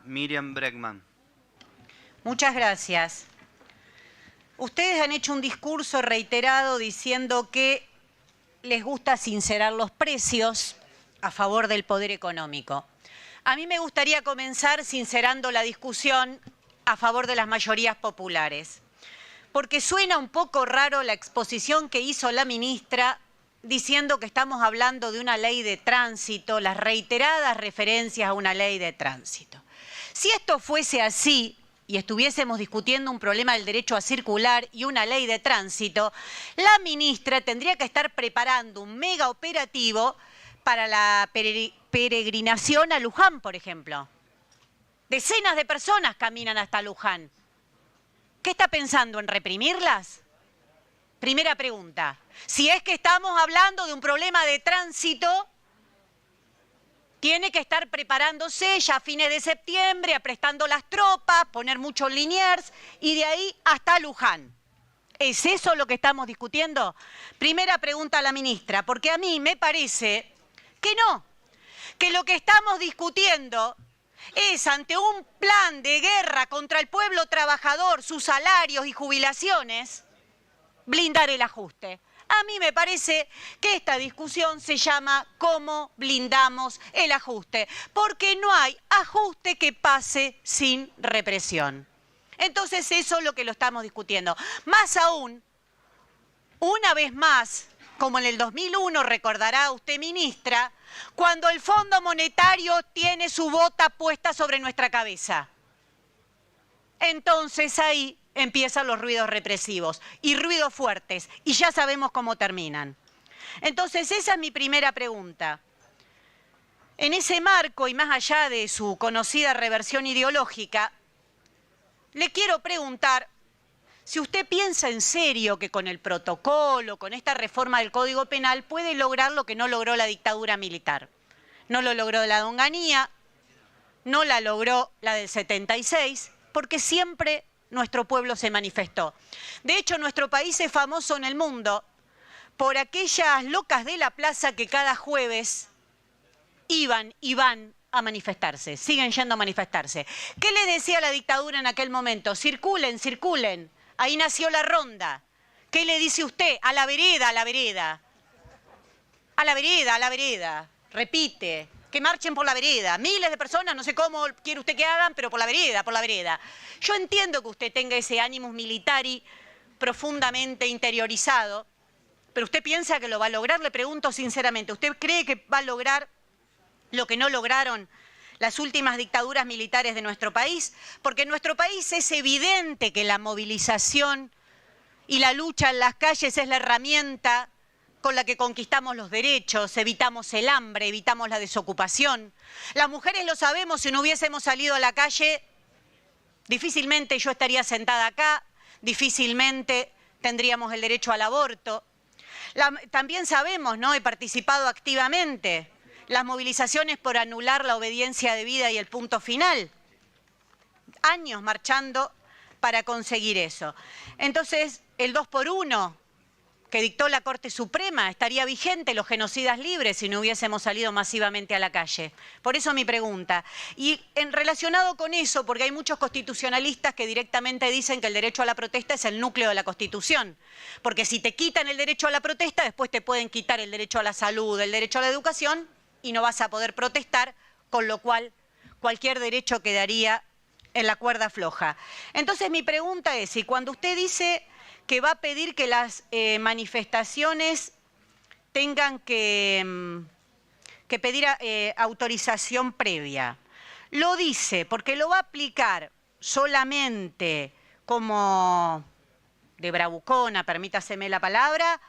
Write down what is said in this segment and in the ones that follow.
Miriam Bregman. Muchas gracias. Ustedes han hecho un discurso reiterado diciendo que les gusta sincerar los precios a favor del poder económico. A mí me gustaría comenzar sincerando la discusión a favor de las mayorías populares, porque suena un poco raro la exposición que hizo la ministra diciendo que estamos hablando de una ley de tránsito, las reiteradas referencias a una ley de tránsito. Si esto fuese así y estuviésemos discutiendo un problema del derecho a circular y una ley de tránsito, la ministra tendría que estar preparando un mega operativo para la peregrinación a Luján, por ejemplo. Decenas de personas caminan hasta Luján. ¿Qué está pensando, en reprimirlas? Primera pregunta. Si es que estamos hablando de un problema de tránsito, tiene que estar preparándose ya a fines de septiembre, aprestando las tropas, poner muchos liniers y de ahí hasta Luján. ¿Es eso lo que estamos discutiendo? Primera pregunta a la ministra, porque a mí me parece que no, que lo que estamos discutiendo es, ante un plan de guerra contra el pueblo trabajador, sus salarios y jubilaciones, blindar el ajuste. A mí me parece que esta discusión se llama ¿cómo blindamos el ajuste? Porque no hay ajuste que pase sin represión. Entonces eso es lo que lo estamos discutiendo. Más aún, una vez más, como en el 2001, recordará usted, ministra, cuando el Fondo Monetario tiene su bota puesta sobre nuestra cabeza. Entonces ahí empiezan los ruidos represivos y ruidos fuertes, y ya sabemos cómo terminan. Entonces esa es mi primera pregunta. En ese marco, y más allá de su conocida reversión ideológica, le quiero preguntar si usted piensa en serio que con el protocolo, con esta reforma del Código Penal, puede lograr lo que no logró la dictadura militar. No lo logró la de Onganía, no la logró la del 76, porque siempre nuestro pueblo se manifestó. De hecho, nuestro país es famoso en el mundo por aquellas locas de la plaza que cada jueves iban y van a manifestarse, siguen yendo a manifestarse. ¿Qué les decía la dictadura en aquel momento? Circulen, circulen. Ahí nació la ronda. ¿Qué le dice usted? A la vereda, a la vereda. A la vereda, a la vereda. Repite. Que marchen por la vereda. Miles de personas, no sé cómo quiere usted que hagan, pero por la vereda, por la vereda. Yo entiendo que usted tenga ese animus militari profundamente interiorizado, pero ¿usted piensa que lo va a lograr? Le pregunto sinceramente, ¿usted cree que va a lograr lo que no lograron las últimas dictaduras militares de nuestro país? Porque en nuestro país es evidente que la movilización y la lucha en las calles es la herramienta con la que conquistamos los derechos, evitamos el hambre, evitamos la desocupación. Las mujeres lo sabemos, si no hubiésemos salido a la calle, difícilmente yo estaría sentada acá, difícilmente tendríamos el derecho al aborto. También sabemos, ¿no? He participado activamente las movilizaciones por anular la obediencia debida y el punto final. Años marchando para conseguir eso. Entonces, el 2x1 que dictó la Corte Suprema estaría vigente, los genocidas libres, si no hubiésemos salido masivamente a la calle. Por eso mi pregunta. Y relacionado con eso, porque hay muchos constitucionalistas que directamente dicen que el derecho a la protesta es el núcleo de la Constitución. Porque si te quitan el derecho a la protesta, después te pueden quitar el derecho a la salud, el derecho a la educación, y no vas a poder protestar, con lo cual cualquier derecho quedaría en la cuerda floja. Entonces mi pregunta es, si cuando usted dice que va a pedir que las manifestaciones tengan que pedir autorización previa, ¿lo dice porque lo va a aplicar solamente como de bravucona, permítaseme la palabra,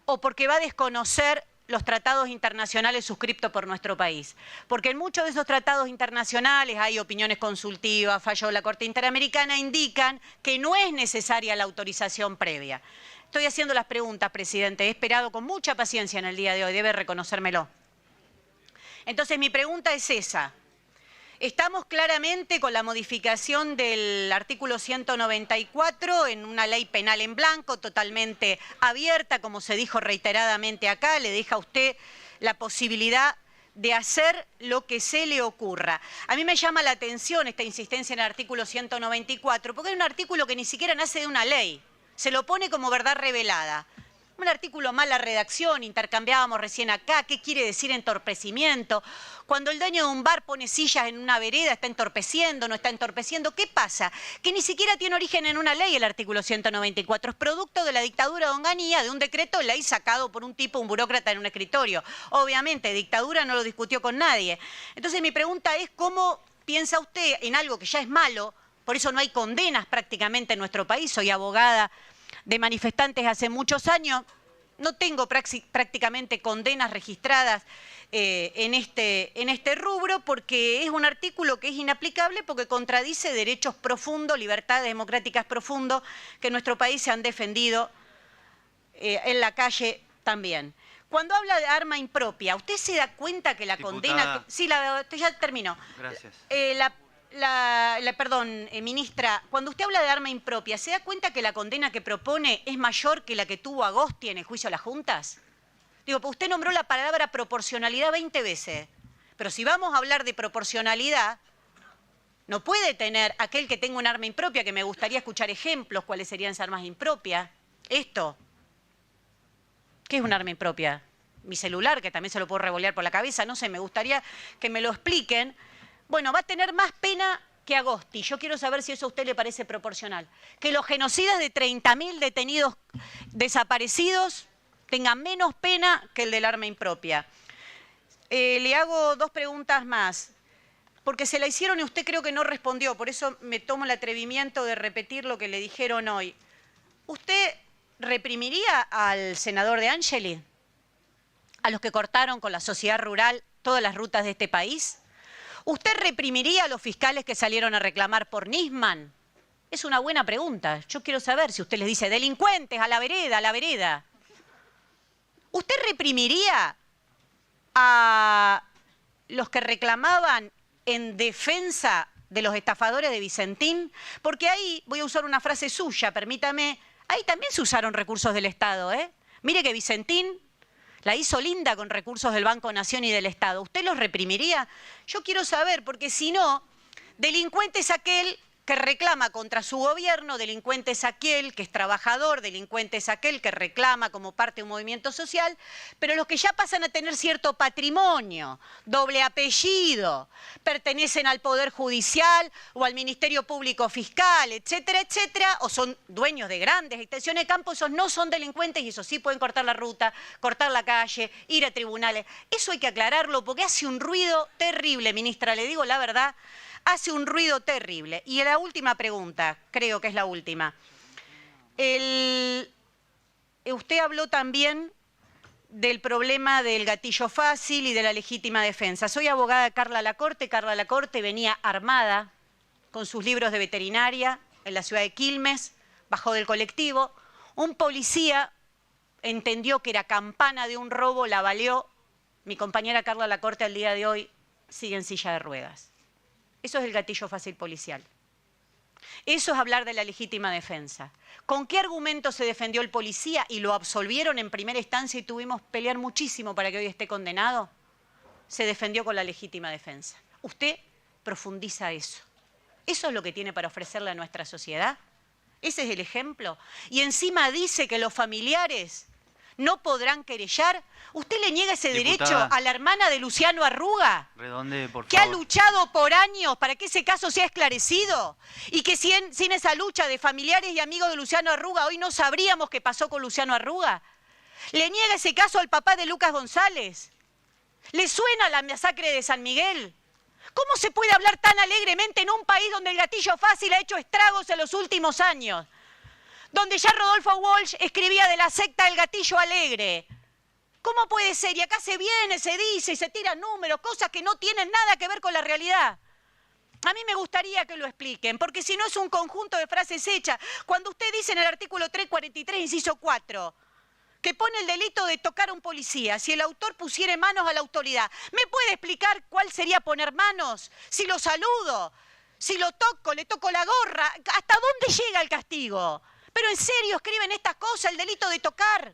o porque va a desconocer los tratados internacionales suscriptos por nuestro país? Porque en muchos de esos tratados internacionales hay opiniones consultivas, fallos de la Corte Interamericana, indican que no es necesaria la autorización previa. Estoy haciendo las preguntas, presidente, he esperado con mucha paciencia en el día de hoy, debe reconocérmelo. Entonces mi pregunta es esa. Estamos claramente con la modificación del artículo 194 en una ley penal en blanco, totalmente abierta, como se dijo reiteradamente acá, le deja a usted la posibilidad de hacer lo que se le ocurra. A mí me llama la atención esta insistencia en el artículo 194, porque es un artículo que ni siquiera nace de una ley, se lo pone como verdad revelada. Un artículo mala redacción, intercambiábamos recién acá, ¿qué quiere decir entorpecimiento? Cuando el dueño de un bar pone sillas en una vereda, ¿está entorpeciendo, no está entorpeciendo? ¿Qué pasa? Que ni siquiera tiene origen en una ley el artículo 194, es producto de la dictadura de Onganía, de un decreto de ley sacado por un tipo, un burócrata en un escritorio. Obviamente, dictadura no lo discutió con nadie. Entonces mi pregunta es, ¿cómo piensa usted en algo que ya es malo? Por eso no hay condenas prácticamente en nuestro país, soy abogada de manifestantes hace muchos años, no tengo prácticamente condenas registradas en este rubro porque es un artículo que es inaplicable porque contradice derechos profundos, libertades democráticas profundos que en nuestro país se han defendido en la calle también. Cuando habla de arma impropia, ¿usted se da cuenta que la condena... Sí, ya termino. Gracias. Perdón, ministra, cuando usted habla de arma impropia, ¿se da cuenta que la condena que propone es mayor que la que tuvo Agosti en el juicio a las juntas? Digo, pues usted nombró la palabra proporcionalidad 20 veces, pero si vamos a hablar de proporcionalidad, no puede tener aquel que tenga un arma impropia, que me gustaría escuchar ejemplos, cuáles serían esas armas impropias. Esto, ¿qué es un arma impropia? Mi celular, que también se lo puedo revolear por la cabeza, no sé, me gustaría que me lo expliquen. Bueno, va a tener más pena que Agosti. Yo quiero saber si eso a usted le parece proporcional. Que los genocidas de 30.000 detenidos desaparecidos tengan menos pena que el del arma impropia. Le hago dos preguntas más, porque se la hicieron y usted creo que no respondió, por eso me tomo el atrevimiento de repetir lo que le dijeron hoy. ¿Usted reprimiría al senador De Angeli? ¿A los que cortaron con la sociedad rural todas las rutas de este país? ¿Usted reprimiría a los fiscales que salieron a reclamar por Nisman? Es una buena pregunta. Yo quiero saber si usted les dice delincuentes, a la vereda, a la vereda. ¿Usted reprimiría a los que reclamaban en defensa de los estafadores de Vicentín? Porque ahí, voy a usar una frase suya, permítame, ahí también se usaron recursos del Estado, ¿eh? Mire que Vicentín la hizo linda con recursos del Banco Nación y del Estado. ¿Usted los reprimiría? Yo quiero saber, porque si no, delincuente es aquel que reclama contra su gobierno, delincuente es aquel que es trabajador, delincuente es aquel que reclama como parte de un movimiento social, pero los que ya pasan a tener cierto patrimonio, doble apellido, pertenecen al Poder Judicial o al Ministerio Público Fiscal, etcétera, etcétera, o son dueños de grandes extensiones de campo, esos no son delincuentes y esos sí pueden cortar la ruta, cortar la calle, ir a tribunales. Eso hay que aclararlo porque hace un ruido terrible, ministra, le digo la verdad. Hace un ruido terrible. Y la última pregunta, creo que es la última. Usted habló también del problema del gatillo fácil y de la legítima defensa. Soy abogada de Carla Lacorte. Carla Lacorte venía armada con sus libros de veterinaria en la ciudad de Quilmes, bajó del colectivo. Un policía entendió que era campana de un robo, la baleó. Mi compañera Carla Lacorte al día de hoy sigue en silla de ruedas. Eso es el gatillo fácil policial. Eso es hablar de la legítima defensa. ¿Con qué argumento se defendió el policía y lo absolvieron en primera instancia y tuvimos que pelear muchísimo para que hoy esté condenado? Se defendió con la legítima defensa. Usted profundiza eso. ¿Eso es lo que tiene para ofrecerle a nuestra sociedad? ¿Ese es el ejemplo? Y encima dice que los familiares no podrán querellar. ¿Usted le niega ese derecho a la hermana de Luciano Arruga? Redonde, por favor. Que ha luchado por años para que ese caso sea esclarecido y que sin esa lucha de familiares y amigos de Luciano Arruga hoy no sabríamos qué pasó con Luciano Arruga. ¿Le niega ese caso al papá de Lucas González? ¿Le suena la masacre de San Miguel? ¿Cómo se puede hablar tan alegremente en un país donde el gatillo fácil ha hecho estragos en los últimos años? Donde ya Rodolfo Walsh escribía de la secta del gatillo alegre. ¿Cómo puede ser? Y acá se viene, se dice y se tiran números, cosas que no tienen nada que ver con la realidad. A mí me gustaría que lo expliquen, porque si no es un conjunto de frases hechas. Cuando usted dice en el artículo 343, inciso 4, que pone el delito de tocar a un policía, si el autor pusiere manos a la autoridad, ¿me puede explicar cuál sería poner manos? Si lo saludo, si lo toco, le toco la gorra, ¿hasta dónde llega el castigo? Pero en serio escriben estas cosas, el delito de tocar.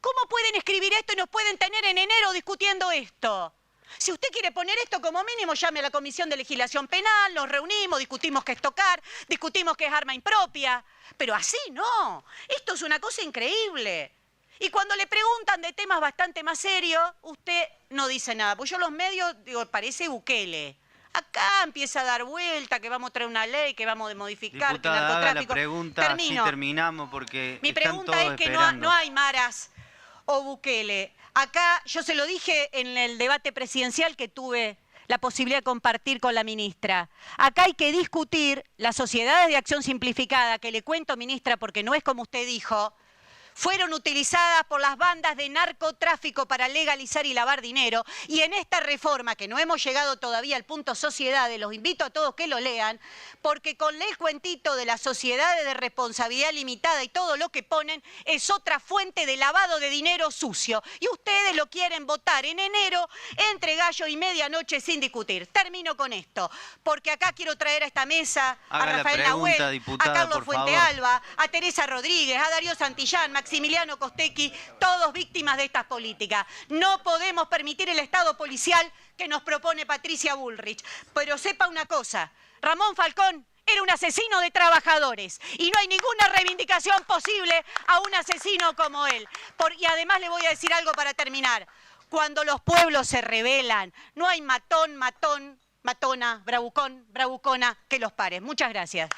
¿Cómo pueden escribir esto y nos pueden tener en enero discutiendo esto? Si usted quiere poner esto como mínimo, llame a la Comisión de Legislación Penal, nos reunimos, discutimos qué es tocar, discutimos qué es arma impropia. Pero así no. Esto es una cosa increíble. Y cuando le preguntan de temas bastante más serios, usted no dice nada. Pues yo los medios, digo, parece Bukele. Acá empieza a dar vuelta, que vamos a traer una ley, que vamos a modificar, Diputada, que el narcotráfico... haga la pregunta, así terminamos, porque Mi están pregunta todos es que esperando. no hay maras o Bukele. Acá, yo se lo dije en el debate presidencial que tuve la posibilidad de compartir con la ministra. Acá hay que discutir las sociedades de acción simplificada, que le cuento, ministra, porque no es como usted dijo, fueron utilizadas por las bandas de narcotráfico para legalizar y lavar dinero. Y en esta reforma, que no hemos llegado todavía al punto sociedades, los invito a todos que lo lean, porque con el cuentito de las sociedades de responsabilidad limitada y todo lo que ponen, es otra fuente de lavado de dinero sucio. Y ustedes lo quieren votar en enero entre gallo y medianoche sin discutir. Termino con esto, porque acá quiero traer a esta mesa a Haga la Rafael pregunta, Nahuel, diputada, a Carlos por Fuente favor. Alba, a Teresa Rodríguez, a Darío Santillán, Maximiliano Costecchi, todos víctimas de estas políticas. No podemos permitir el Estado policial que nos propone Patricia Bullrich. Pero sepa una cosa, Ramón Falcón era un asesino de trabajadores y no hay ninguna reivindicación posible a un asesino como él. Y además le voy a decir algo para terminar. Cuando los pueblos se rebelan, no hay matón, matona, bravucón, bravucona que los pare. Muchas gracias.